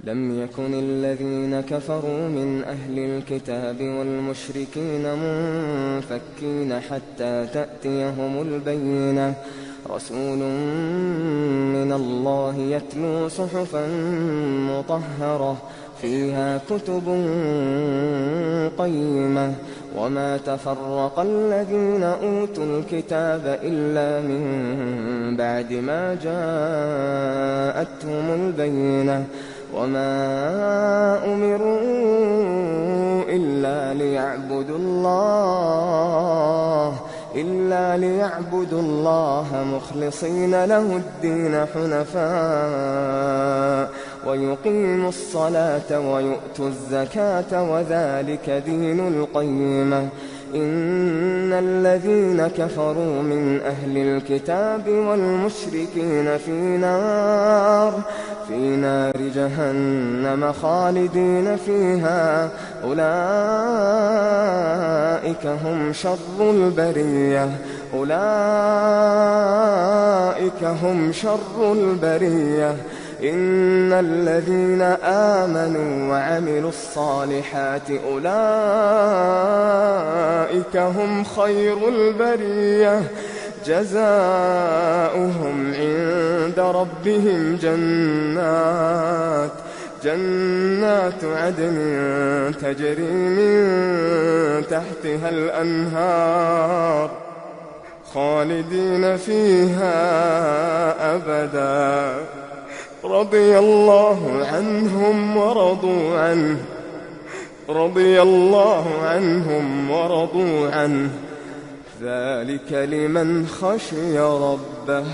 لم يكن الذين كفروا من أهل الكتاب والمشركين منفكين حتى تأتيهم البينة رسول من الله يتلو صحفا مطهرة فيها كتب قيمة وما تفرق الذين أوتوا الكتاب إلا من بعد ما جاءتهم البينة وما أمروا إلا ليعبدوا الله مخلصين له الدين حنفاء ويقيموا الصلاة ويؤتوا الزكاة وذلك دين القيمة إن الذين كفروا من أهل الكتاب والمشركين في نار جهنم خالدين فيها أولئك هم شر البرية إن الذين آمنوا وعملوا الصالحات أولئك هم خير البرية جزاؤهم عند ربهم جنات عدن تجري من تحتها الأنهار خالدين فيها أبدا رضي الله عنهم ورضوا عنه ذلك لمن خشي ربه.